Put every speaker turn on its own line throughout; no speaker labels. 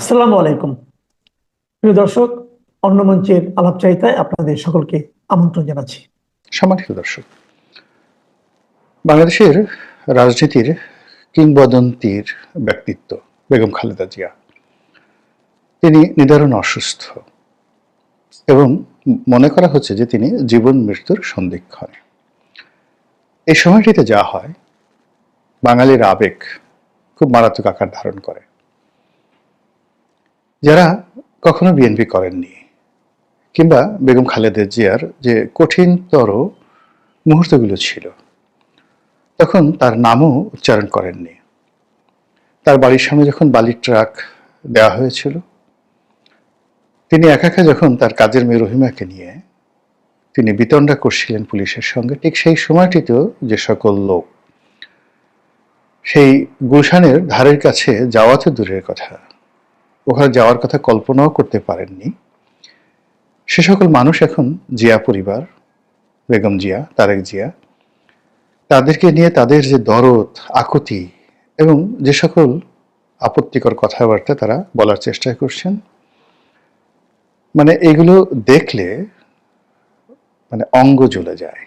আসসালামু আলাইকুম। প্রিয় দর্শক, অন্য মঞ্চের আলাপচারিতায় আপনাদের সকলকে আমন্ত্রণ জানাচ্ছি।
সম্মানিত দর্শক, বাংলাদেশের রাজনীতির কিংবদন্তির ব্যক্তিত্ব বেগম খালেদা জিয়া, তিনি নিদারুণ অসুস্থ এবং মনে করা হচ্ছে যে তিনি জীবন মৃত্যুর সন্ধিক্ষণে। এই সময়টিতে যা হয়, বাঙালির আবেগ খুব মারাত্মক আকার ধারণ করে। যারা কখনো বিএনপি করেননি কিংবা বেগম খালেদা জিয়ার যে কঠিনতর মুহূর্তগুলো ছিল, তখন তার নামও উচ্চারণ করেননি। তার বাড়ির সামনে যখন বালির ট্রাক দেওয়া হয়েছিল, তিনি একা একা যখন তার কাজের মেয়ে রহিমাকে নিয়ে তিনি বিতণ্ডা করছিলেন পুলিশের সঙ্গে, ঠিক সেই সময়টিতেও যে সকল লোক সেই গুলশানের ধারের কাছে যাওয়া তো দূরের কথা, ওখানে যাওয়ার কথা কল্পনাও করতে পারেননি, সে সকল মানুষ এখন জিয়া পরিবার, বেগম জিয়া, তারেক জিয়া, তাদেরকে নিয়ে তাদের যে দরদ, আকুতি এবং যে সকল আপত্তিকর কথাবার্তা তারা বলার চেষ্টা করছেন, মানে এগুলো দেখলে অঙ্গ জ্বলে যায়,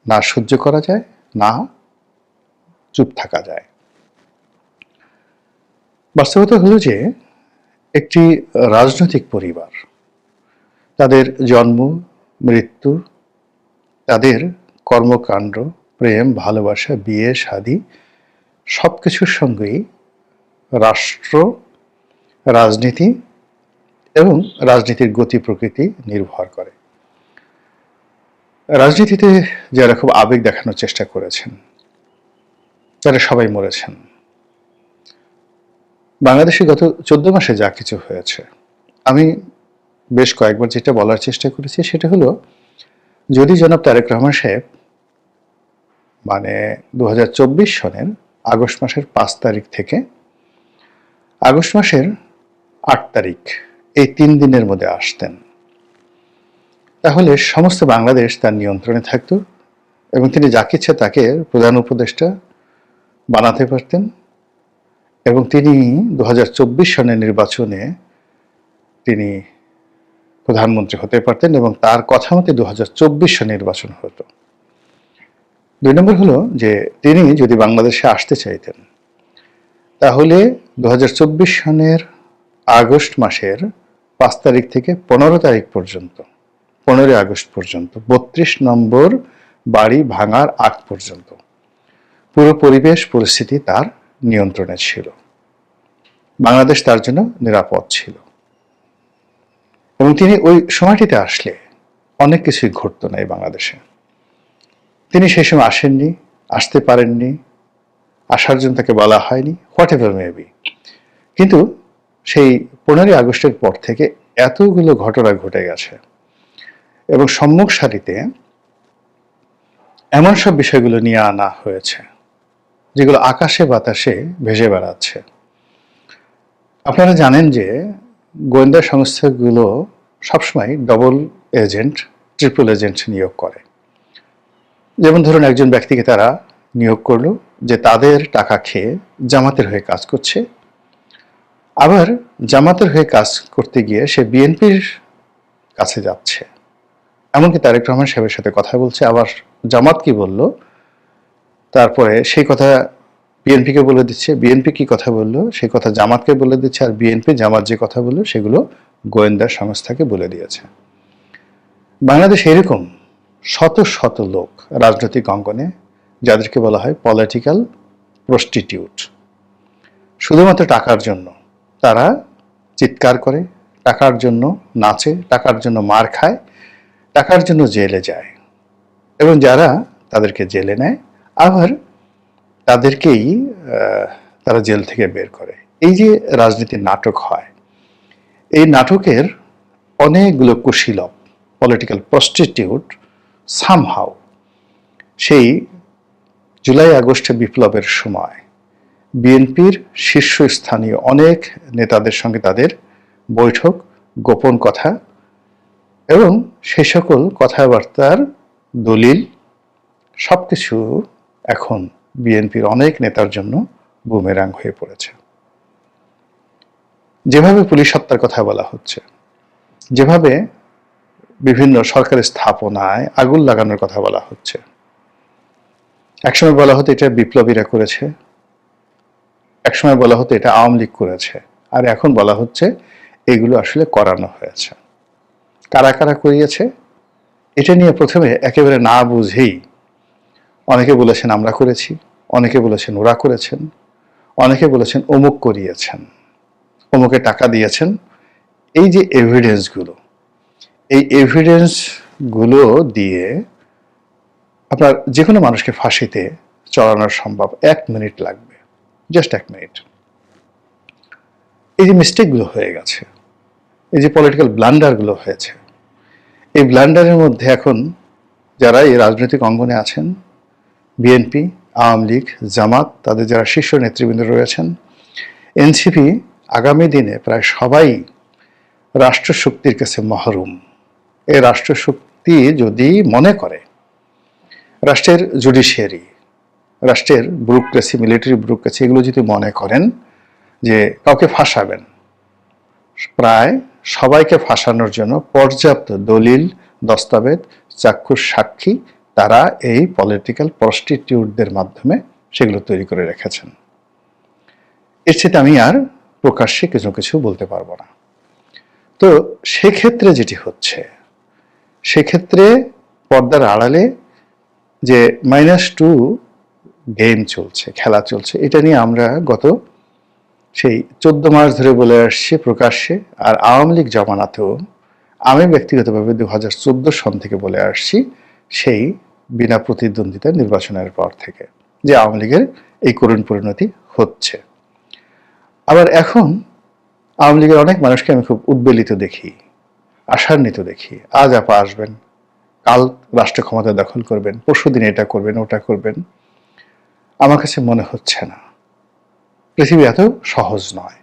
না সহ্য করা যায়, না চুপ থাকা যায়। বাস্তবতা হলো যে একটি রাজনৈতিক পরিবার, তাদের জন্ম, মৃত্যু, তাদের কর্মকাণ্ড, প্রেম, ভালোবাসা, বিয়ে, শাদী সবকিছুর সঙ্গেই রাষ্ট্র, রাজনীতি এবং রাজনীতির গতি প্রকৃতি নির্ভর করে। রাজনীতিতে যারা খুব আবেগ দেখানোর চেষ্টা করেছেন, তারা সবাই মরেছেন। বাংলাদেশে গত 14 মাসে যা কিছু হয়েছে, আমি বেশ কয়েকবার যেটা বলার চেষ্টা করেছি সেটা হলো, যদি জনাব তারেক রহমান সাহেব 2024 সনের আগস্ট মাসের 5 তারিখ থেকে আগস্ট মাসের 8 তারিখ এই 3 দিনের মধ্যে আসতেন, তাহলে সমস্ত বাংলাদেশ তার নিয়ন্ত্রণে থাকত এবং তিনি যাকে ইচ্ছে তাকে প্রধান উপদেষ্টা বানাতে পারতেন এবং তিনি 2024 সনের নির্বাচনে তিনি প্রধানমন্ত্রী হতে পারতেন এবং তার কথা মতে 2024 সনের নির্বাচন হতো। 2 নম্বর হলো যে তিনি যদি বাংলাদেশে আসতে চাইতেন, তাহলে 2024 সনের আগস্ট মাসের 5 তারিখ থেকে 15 তারিখ পর্যন্ত, 15 আগস্ট পর্যন্ত 32 নম্বর বাড়ি ভাঙার আগ পর্যন্ত পুরো পরিবেশ পরিস্থিতি তার নিয়ন্ত্রণে ছিল। বাংলাদেশ তার জন্য নিরাপদ ছিল এবং তিনি ওই সময়টিতে আসলে অনেক কিছুই ঘটতো না এই বাংলাদেশে। তিনি সেই সময় আসেননি, আসতে পারেননি, আসার জন্য তাকে বলা হয়নি, হোয়াট এভার মেবি। কিন্তু সেই 15 আগস্টের পর থেকে এতগুলো ঘটনা ঘটে গেছে এবং সম্মুখ সারিতে এমন সব বিষয়গুলো নিয়ে আনা হয়েছে যেগুলো আকাশে বাতাসে ভেসে বেড়াচ্ছে। আপনারা জানেন যে গোয়েন্দা সংস্থাগুলো সবসময় ডবল এজেন্ট, ট্রিপল এজেন্ট নিয়োগ করে। যেমন ধরুন, একজন ব্যক্তিকে তারা নিয়োগ করলো যে তাদের টাকা খেয়ে জামাতের হয়ে কাজ করছে, আবার জামাতের হয়ে কাজ করতে গিয়ে সে বিএনপির কাছে যাচ্ছে, এমনকি তারেক রহমান সাহেবের সাথে কথা বলছে, আবার জামাত কি বলল তারপরে সেই কথা বিএনপিকে বলে দিচ্ছে, বিএনপি কি কথা বললো সেই কথা জামাতকে বলে দিচ্ছে, আর বিএনপি জামাত যে কথা বললো সেগুলো গোয়েন্দা সংস্থাকে বলে দিয়েছে। বাংলাদেশ এরকম শত শত লোক রাজনৈতিক অঙ্গনে, যাদেরকে বলা হয় পলিটিক্যাল প্রস্টিটিউট। শুধুমাত্র টাকার জন্য তারা চিৎকার করে, টাকার জন্য নাচে, টাকার জন্য মার খায়, টাকার জন্য জেলে যায় এবং যারা তাদেরকে জেলে নেয় আবার তাদেরকেই তারা জেল থেকে বের করে। এই যে রাজনীতির নাটক হয়, এই নাটকের অনেকগুলো কুশীলব, পলিটিক্যাল প্রস্টিটিউট সামহাউ সেই জুলাই আগস্টে বিপ্লবের সময় বিএনপির শীর্ষস্থানীয় অনেক নেতাদের সঙ্গে তাদের বৈঠক, গোপন কথা এবং সে সকল কথাবার্তার দলিল সবকিছু এখন বিএনপির অনেক নেতার জন্য বুমেরাং হয়ে পড়েছে। যেভাবে পুলিশ হত্যার কথা বলা হচ্ছে, যেভাবে বিভিন্ন সরকারি স্থাপনায় আগুন লাগানোর কথা বলা হচ্ছে, একসময় বলা হতো এটা বিপ্লবীরা করেছে, একসময় বলা হতো এটা আওয়ামী লীগ করেছে, আর এখন বলা হচ্ছে এগুলো আসলে করানো হয়েছে। কারা কারা করিয়েছে এটা নিয়ে প্রথমে একেবারে না বুঝেই অনেকে বলেছেন আমরা করেছি, অনেকে বলেছেন ওরা করেছেন, অনেকে বলেছেন অমুক করিয়েছেন, অমুকে টাকা দিয়েছেন। এই যে এভিডেন্সগুলো, এই এভিডেন্সগুলো দিয়ে আপনার যে কোনো মানুষকে ফাঁসিতে চড়ানো সম্ভব। 1 মিনিট লাগবে, জাস্ট 1 মিনিট। এই যে মিস্টেকগুলো হয়ে গেছে, এই যে পলিটিক্যাল ব্লান্ডারগুলো হয়েছে, এই ব্লান্ডারের মধ্যে এখন যারা এই রাজনৈতিক অঙ্গনে আছেন, বিএনপি, আওয়ামী লীগ, জামাত, তাদের যারা শীর্ষ নেতৃবৃন্দ রয়েছেন, এনসিপি, আগামী দিনে প্রায় সবাই রাষ্ট্রশক্তির কাছে মহরুম। এই রাষ্ট্রশক্তি যদি মনে করে রাষ্ট্রের জুডিশিয়ারি, রাষ্ট্রের ব্যুরোক্রেসি, মিলিটারি ব্যুরোক্রেসি, এগুলো যদি মনে করেন যে কাউকে ফাঁসাবেন, প্রায় সবাইকে ফাঁসানোর জন্য পর্যাপ্ত দলিল, দস্তাবেজ, চাক্ষুষ সাক্ষী তারা এই পলিটিক্যাল প্রস্টিটিউটদের মাধ্যমে সেগুলো তৈরি করে রেখেছেন। এর চেয়ে আমি আর প্রকাশ্যে কিছু কিছু বলতে পারবো না। তো সেক্ষেত্রে যেটি হচ্ছে, সেক্ষেত্রে পর্দার আড়ালে যে -2 গেম চলছে, খেলা চলছে, এটা নিয়ে আমরা গত সেই 14 মাস ধরে বলে আসছি প্রকাশ্যে। আর আওয়ামী লীগ জমানাতেও আমি ব্যক্তিগতভাবে 2014 সন থেকে বলে আসছি, সেই বিনা প্রতিদ্বন্দ্বিতা নির্বাচনের পর থেকে, যে আওয়ামী লীগের এই করুণ পরিণতি হচ্ছে। আবার এখন আওয়ামী লীগের অনেক মানুষকে আমি খুব উদ্বেলিত দেখি, আশান্বিত দেখি। আজ আপা আসবেন, কাল রাষ্ট্র ক্ষমতা দখল করবেন, পরশুদিন এটা করবেন, ওটা করবেন। আমার কাছে মনে হচ্ছে না পৃথিবী এত সহজ নয়।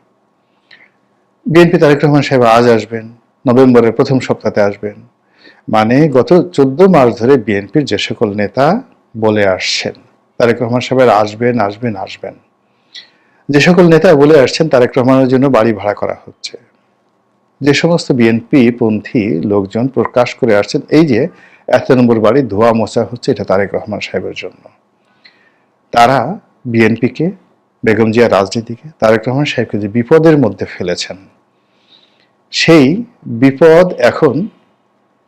বিএনপি তারেক রহমান সাহেব আজ আসবেন, নভেম্বরের প্রথম সপ্তাহে আসবেন, মানে গত 14 মাস ধরে বিএনপির যে সকল নেতা বলে আসছেন তারেক রহমান সাহেব আসবেন আসবেন আসবেন, যে সকল নেতা বলে আসছেন তারেক রহমানের জন্য বাড়ি ভাড়া করা হচ্ছে, যে সমস্ত বিএনপি পন্থী লোকজন প্রকাশ করে আসছেন এই যে 1 নম্বর বাড়ি ধোয়া মোছা হচ্ছে, এটা তারেক রহমান সাহেবের জন্য। তারা বিএনপিকে, বেগম জিয়া রাজনীতিকে, তারেক রহমান সাহেবকে যে বিপদের মধ্যে ফেলেছেন, সেই বিপদ এখন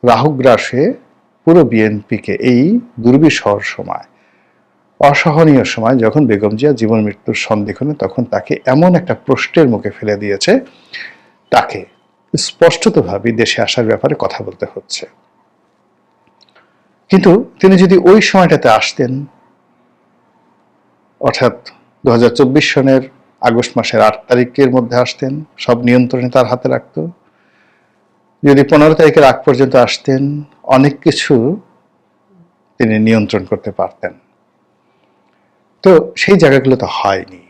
রাহুগ্রাসে পুরো বিএনপিকে এই দুর্বিষহ সময়, অসহনীয় সময়, যখন বেগম জিয়া জীবন মৃত্যুর সন্ধিক্ষণে, তখন তাকে এমন একটা প্রশ্নের মুখে ফেলে দিয়েছে, তাকে স্পষ্টতভাবে দেশে আসার ব্যাপারে কথা বলতে হচ্ছে। কিন্তু তিনি যদি ওই সময়টাতে আসতেন, অর্থাৎ 2024 সনের আগস্ট মাসের 8 তারিখের মধ্যে আসতেন, সব নিয়ন্ত্রণে তার হাতে রাখত, যদি 15 তারিখের আগ পর্যন্ত আসতেন, অনেক কিছু তিনি নিয়ন্ত্রণ করতে পারতেন। তো সেই জায়গাগুলো তো হয়নি।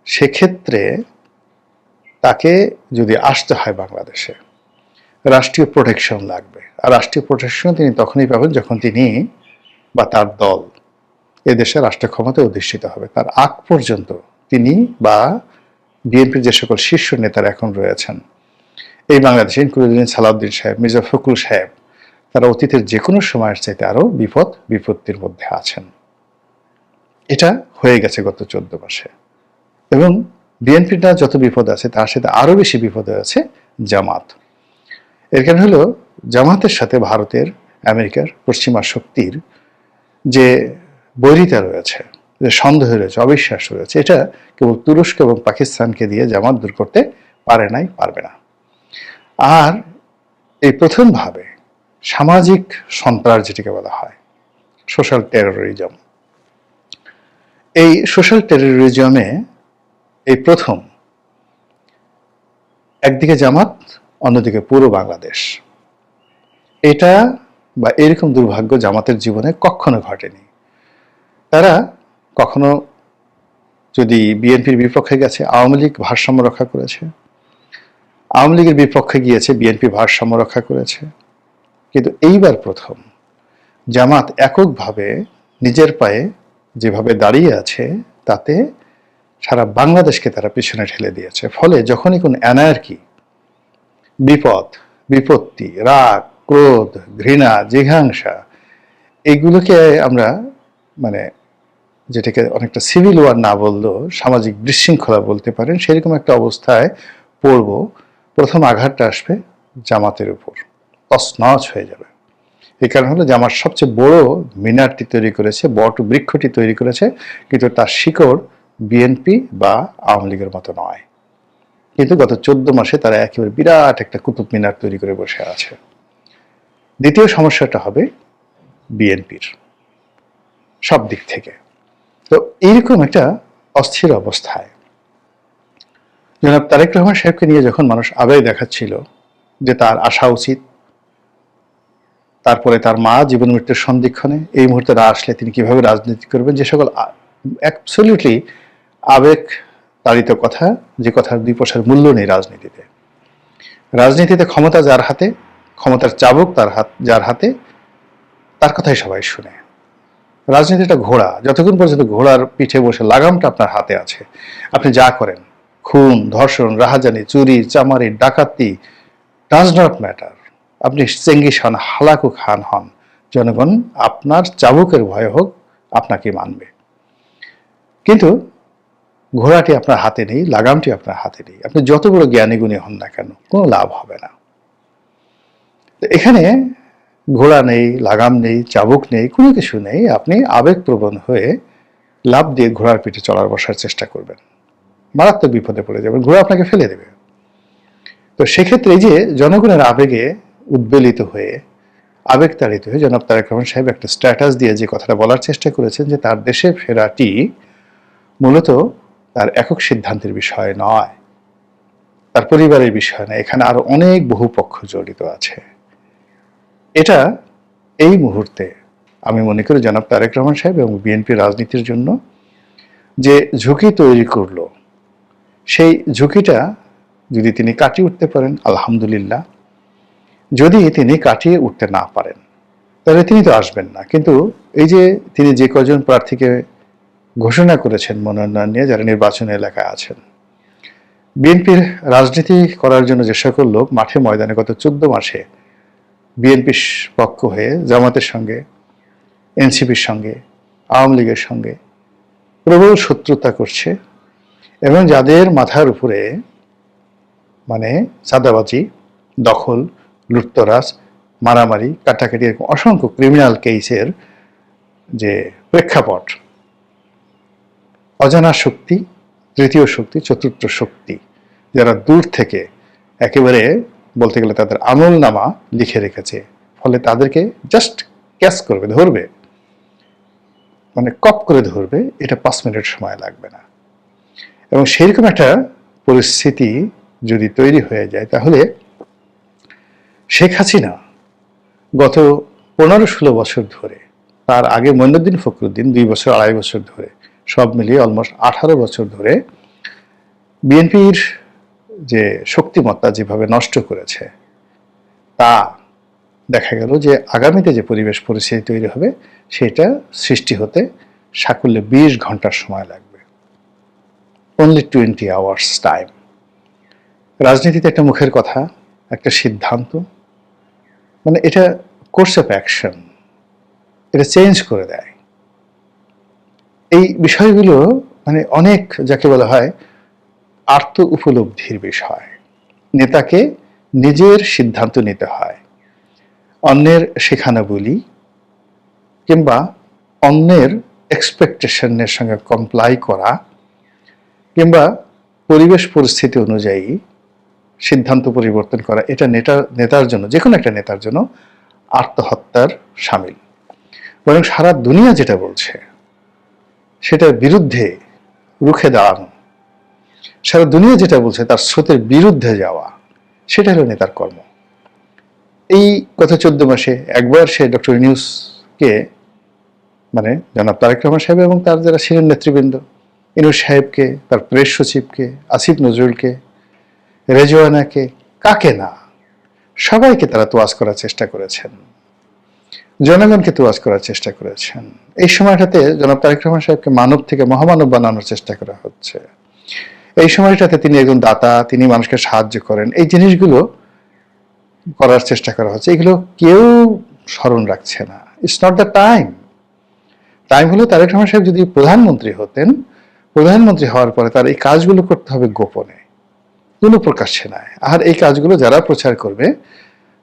সেক্ষেত্রে তাকে যদি আসতে হয় বাংলাদেশে, রাষ্ট্রীয় প্রোটেকশন লাগবে। আর রাষ্ট্রীয় প্রোটেকশন তিনি তখনই পাবেন যখন তিনি বা তার দল এদেশে রাষ্ট্র ক্ষমতায় অধিষ্ঠিত হবে। তার আগ পর্যন্ত তিনি বা বিএনপির যে সকল শীর্ষ নেতারা এখন রয়েছেন এই বাংলাদেশে, ইনক্লুডিং সালাউদ্দিন সাহেব, মির্জা ফখরুল সাহেব, তারা অতীতের যে কোনো সময়ের চাইতে আরো বিপদ বিপত্তির মধ্যে আছেন। এটা হয়ে গেছে গত 14 মাসে। এবং বিএনপিটা যত বিপদ আছে তার সাথে আরো বেশি বিপদে আছে জামাত। এর কারণ হলো জামাতের সাথে ভারতের, আমেরিকার, পশ্চিমা শক্তির যে বৈরিতা রয়েছে, যে সন্দেহ রয়েছে, অবিশ্বাস রয়েছে, এটা কেবল তুরস্ক এবং পাকিস্তানকে দিয়ে জামাত দূর করতে পারে নাই, পারবে না। আর এই প্রথমভাবে সামাজিক সন্ত্রাস যেটাকে বলা হয়, সোশ্যাল টেরোরিজম, এই সোশ্যাল টেরোরিজমে এই প্রথম একদিকে জামাত, অন্যদিকে পুরো বাংলাদেশ। এটা বা এরকম দুর্ভাগ্য জামাতের জীবনে কখনো ঘটেনি। তারা কখনো যদি বিএনপির বিপক্ষে গেছে, আওয়ামী লীগ ভারসাম্য রক্ষা করেছে, আওয়ামী লীগের বিপক্ষে গিয়েছে, বিএনপি ভারসাম্য রক্ষা করেছে। কিন্তু এইবার প্রথম জামাত এককভাবে নিজের পায়ে যেভাবে দাঁড়িয়ে আছে, তাতে সারা বাংলাদেশকে তারা পিছনে ঠেলে দিয়েছে। ফলে যখনই কোনো অ্যানার্কি, বিপদ, বিপত্তি, রাগ, ক্রোধ, ঘৃণা, জিঘাংসা, এইগুলোকে আমরা মানে যেটাকে অনেকটা সিভিল ওয়ার না বললেও সামাজিক বিশৃঙ্খলা বলতে পারেন, সেরকম একটা অবস্থায় পড়ব, প্রথম আঘাতটা আসবে জামাতের উপর, তছনছ হয়ে যাবে। এই কারণ হলো জামাত সবচেয়ে বড় মিনারটি তৈরি করেছে, বট বৃক্ষটি তৈরি করেছে, কিন্তু তার শিকড় বিএনপি বা আওয়ামী লীগের মতো নয়। কিন্তু গত 14 মাসে তারা একেবারে বিরাট একটা কুতুব মিনার তৈরি করে বসে আছে। দ্বিতীয় সমস্যাটা হবে বিএনপির সব দিক থেকে। তো এইরকম একটা অস্থির অবস্থায় জনাব তারেক রহমান সাহেবকে নিয়ে যখন মানুষ আবেগ দেখাচ্ছিল যে তার আসা উচিত, তারপরে তার মা জীবন মৃত্যুর সন্ধিক্ষণে এই মুহূর্তে না আসলে তিনি কিভাবে রাজনীতি করবেন, যে সকল অ্যাবসলিউটলি আবেগ তাড়িত কথা, যে কথার দুই পয়সার মূল্য নেই রাজনীতিতে। রাজনীতিতে ক্ষমতা যার হাতে, ক্ষমতার চাবুক যার হাতে, তার কথাই সবাই শুনে। রাজনীতিটা ঘোড়া, যতক্ষণ পর্যন্ত ঘোড়ার পিঠে বসে লাগামটা আপনার হাতে আছে, আপনি যা করেন, খুন, ধর্ষণ, রাহাজানি, চুরি, চামারি, ডাকাতি, ডাজ নট ম্যাটার। আপনি চেঙ্গিস হন, হালাকু খান হন, জনগণ আপনার চাবুকের ভয় হোক আপনাকে মানবে। কিন্তু ঘোড়াটি আপনার হাতে নেই, লাগামটি আপনার হাতে নেই। আপনি যত বড় জ্ঞানী গুণী হন না কেন, কোনো লাভ হবে না। এখানে ঘোড়া নেই, লাগাম নেই, চাবুক নেই, কোনো কিছু নেই। আপনি আবেগপ্রবণ হয়ে লাফ দিয়ে ঘোড়ার পিঠে চড়ার বসার চেষ্টা করবেন, মারাত্মক বিপদে পড়ে যাবেন, ঘোড়া আপনাকে ফেলে দেবে। তো সেক্ষেত্রে এই যে জনগণের আবেগে উদ্বেলিত হয়ে, আবেগতাড়িত হয়ে জনাব তারেক রহমান সাহেব একটা স্ট্যাটাস দিয়ে যে কথাটা বলার চেষ্টা করেছেন যে তার দেশে ফেরাটি মূলত তার একক সিদ্ধান্তের বিষয় নয়, তার পরিবারের বিষয় নয়, এখানে আরো অনেক বহু পক্ষ জড়িত আছে। এটা এই মুহূর্তে আমি মনে করি জনাব তারেক রহমান সাহেব এবং বিএনপি রাজনীতির জন্য যে ঝুঁকি তৈরি করলো, সেই ঝুঁকিটা যদি তিনি কাটিয়ে উঠতে পারেন আলহামদুলিল্লাহ। যদি তিনি কাটিয়ে উঠতে না পারেন তাহলে তিনি তো আসবেন না। কিন্তু এই যে তিনি যে কজন প্রার্থীকে ঘোষণা করেছেন মনোনয়ন নিয়ে, যারা নির্বাচনী এলাকায় আছেন, বিএনপির রাজনীতি করার জন্য যে সকল লোক মাঠে ময়দানে গত 14 মাসে বিএনপির পক্ষ হয়ে জামাতের সঙ্গে, এনসিপির সঙ্গে, আওয়ামী লীগের সঙ্গে প্রবল শত্রুতা করছে, এবং যাদের মাথার উপরে মানে চাঁদাবাজি, দখল, লুটতরাজ, মারামারি, কাটাকাটি, এরকম অসংখ্য ক্রিমিনাল কেসের যে প্রেক্ষাপট, অজানা শক্তি, তৃতীয় শক্তি, চতুর্থ শক্তি, যারা দূর থেকে একেবারে বলতে গেলে তাদের আমল নামা লিখে রেখেছে, ফলে তাদেরকে জাস্ট ক্যাচ করবে, ধরবে, মানে কপ করে ধরবে, এটা 5 মিনিট সময় লাগবে না। এবং সেরকম একটা পরিস্থিতি যদি তৈরি হয়ে যায়, তাহলে শেখ হাসিনা গত 15-16 বছর ধরে, তার আগে মঈনুদ্দিন ফখরুদ্দিন 2 বছর 2.5 বছর ধরে, সব মিলিয়ে অলমোস্ট 18 বছর ধরে বিএনপির যে শক্তিমত্তা যেভাবে নষ্ট করেছে, তা দেখা গেল যে আগামীতে যে পরিবেশ পরিস্থিতি তৈরি হবে, সেটা সৃষ্টি হতে সাকুল্যে 20 ঘন্টার সময় লাগবে। Only 20 hours time. রাজনীতিতে একটা মুখের কথা, একটা সিদ্ধান্ত, মানে এটা কোর্স অফ অ্যাকশন, এটা চেঞ্জ করে দেয়। এই বিষয়গুলো মানে অনেক, যাকে বলা হয় আর্ত উপলব্ধির বিষয়। নেতাকে নিজের সিদ্ধান্ত নিতে হয়, অন্যের শেখানো বলি কিংবা অন্যের এক্সপেকটেশনের সঙ্গে কমপ্লাই করা, কিংবা পরিবেশ পরিস্থিতি অনুযায়ী সিদ্ধান্ত পরিবর্তন করা, এটা নেতার জন্য, যে কোনো একটা নেতার জন্য আত্মহত্যার শামিল। বরং সারা দুনিয়া যেটা বলছে সেটার বিরুদ্ধে রুখে দাঁড়ানো, সারা দুনিয়া যেটা বলছে তার স্রোতের বিরুদ্ধে যাওয়া, সেটা হলো নেতার কর্ম। এই গত 14 মাসে একবার সে ডক্টর ইউনূসকে, মানে জনাব তারেক রহমান সাহেব এবং তার যারা ছিলেন নেতৃবৃন্দ, ইউনূস সাহেবকে, তার প্রেস সচিবকে, আসিফ নজরুলকে, রেজওয়ানাকে, কাকে না, সবাইকে তারা তোয়াজ করার চেষ্টা করেছেন। জনগণকে তোয়াজ করার চেষ্টা করেছেন। এই সময়টাতে জনাব তারেক রহমান সাহেবকে মানব থেকে মহামানব বানানোর চেষ্টা করা হচ্ছে। এই সময়টাতে তিনি একজন দাতা, তিনি মানুষকে সাহায্য করেন, এই জিনিসগুলো করার চেষ্টা করা হচ্ছে। এগুলো কেউ স্মরণ রাখছে না। It's not the time. Time হলো তারেক রহমান সাহেব যদি প্রধানমন্ত্রী হতেন, প্রধানমন্ত্রী হওয়ার পরে তার এই কাজগুলো করতে হবে গোপনে, কোনো প্রকাশ্যে নয়। আর এই কাজগুলো যারা প্রচার করবে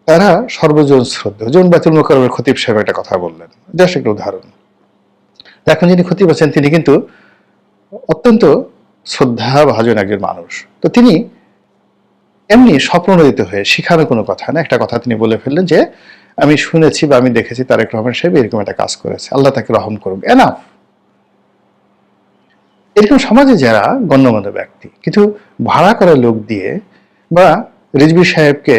তারা সর্বজন শ্রদ্ধেয়। যেমন বাইতুল মোকাররমের খতিব সাহেব একটা কথা বললেন, জাস্ট একটা উদাহরণ। এখন যিনি খতিব আছেন তিনি কিন্তু অত্যন্ত শ্রদ্ধাভাজন একজন মানুষ। তো তিনি এমনি স্বপ্রণোদিত হয়ে শিখানো কোনো কথা না, একটা কথা তিনি বলে ফেললেন যে আমি শুনেছি বা আমি দেখেছি তারেক রহমান সাহেব এরকম একটা কাজ করেছে, আল্লাহ তাকে রহম করুক। এনাফ। এরকম সমাজে যারা গণ্যমান্য ব্যক্তি কিন্তু ভাড়া করা লোক দিয়ে বা রিজভী সাহেবকে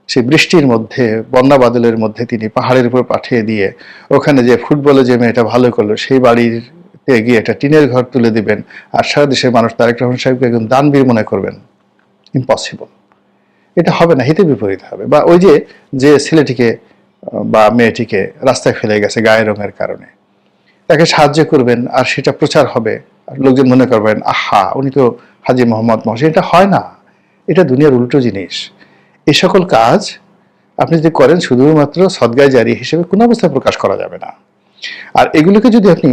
সেই বৃষ্টির মধ্যে বন্যা বাদলের মধ্যে তিনি পাহাড়ের উপর পাঠিয়ে দিয়ে ওখানে যে ফুটবলে যে মেয়েটা ভালো করলো সেই বাড়িতে গিয়ে একটা টিনের ঘর তুলে দিবেন আর সারা দেশের মানুষ তারেক রহমান সাহেবকে একজন দানবীর মনে করবেন, ইম্পসিবল। এটা হবে না, হিতে বিপরীত হবে। বা ওই যে যে ছেলেটিকে বা মেয়েটিকে রাস্তায় ফেলে গেছে গায়ের রঙের কারণে, তাকে সাহায্য করবেন আর সেটা প্রচার হবে আর লোকজন মনে করবেন আহা উনি তো হাজী মোহাম্মদ মহসিন। এটা হয় না, এটা দুনিয়ার উল্টো জিনিস। এই সকল কাজ আপনি যদি করেন শুধুমাত্র সদগায় জারি হিসেবে কোনো অবস্থায় প্রকাশ করা যাবে না। আর এগুলোকে যদি আপনি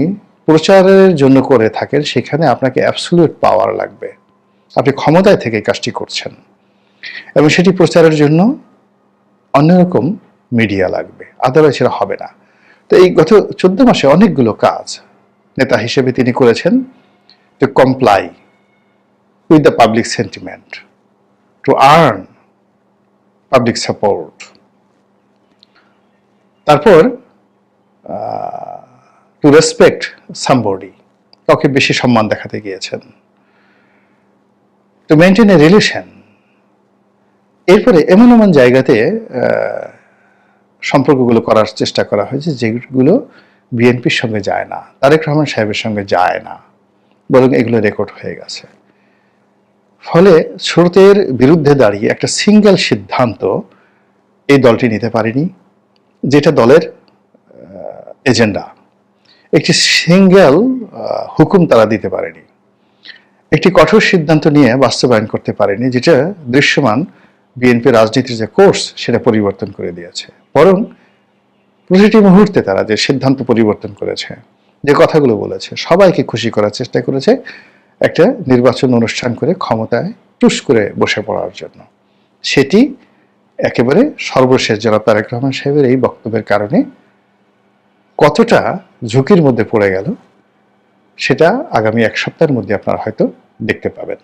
প্রচারের জন্য করে থাকেন সেখানে আপনাকে অ্যাবসলিউট পাওয়ার লাগবে, আপনি ক্ষমতায় থেকে কাজটি করছেন এবং সেটি প্রচারের জন্য অন্যরকম মিডিয়া লাগবে, আদারওয়াইজ সেটা হবে না। তো এই গত 14 মাসে অনেকগুলো কাজ নেতা হিসেবে তিনি করেছেন to comply with the public sentiment, to earn public support. তারপর টু রেসপেক্ট সামবডি, কাউকে বেশি সম্মান দেখাতে গিয়েছেন, টু মেনটেন এ রিলেশন। এরপরে এমন এমন জায়গাতে সম্পর্কগুলো করার চেষ্টা করা হয়েছে যেগুলো বিএনপির সঙ্গে যায় না, তারেক রহমান সাহেবের সঙ্গে যায় না, বরং এগুলো রেকর্ড হয়ে গেছে। ফলে স্রোতের বিরুদ্ধে দাঁড়িয়ে একটা সিঙ্গেল সিদ্ধান্ত এই দলটি নিতে পারেনি, যেটা দলের এজেন্ডা। একটি সিঙ্গেল হুকুম তারা দিতে পারেনি, একটি কঠোর সিদ্ধান্ত নিয়ে বাস্তবায়ন করতে পারেনি, যেটা দৃশ্যমান বিএনপি রাজনীতির যে কোর্স সেটা পরিবর্তন করে দিয়েছে। বরং প্রতিটি মুহূর্তে তারা যে সিদ্ধান্ত পরিবর্তন করেছে, যে কথাগুলো বলেছে, সবাইকে খুশি করার চেষ্টা করেছে একটা নির্বাচন অনুষ্ঠান করে ক্ষমতায় টুস করে বসে পড়ার জন্য। সেটি একেবারে সর্বশেষ জনাব তারেক রহমান সাহেবের এই বক্তব্যের কারণে কতটা ঝুঁকির মধ্যে পড়ে গেল সেটা আগামী 1 সপ্তাহের মধ্যে আপনারা হয়তো দেখতে পাবেন।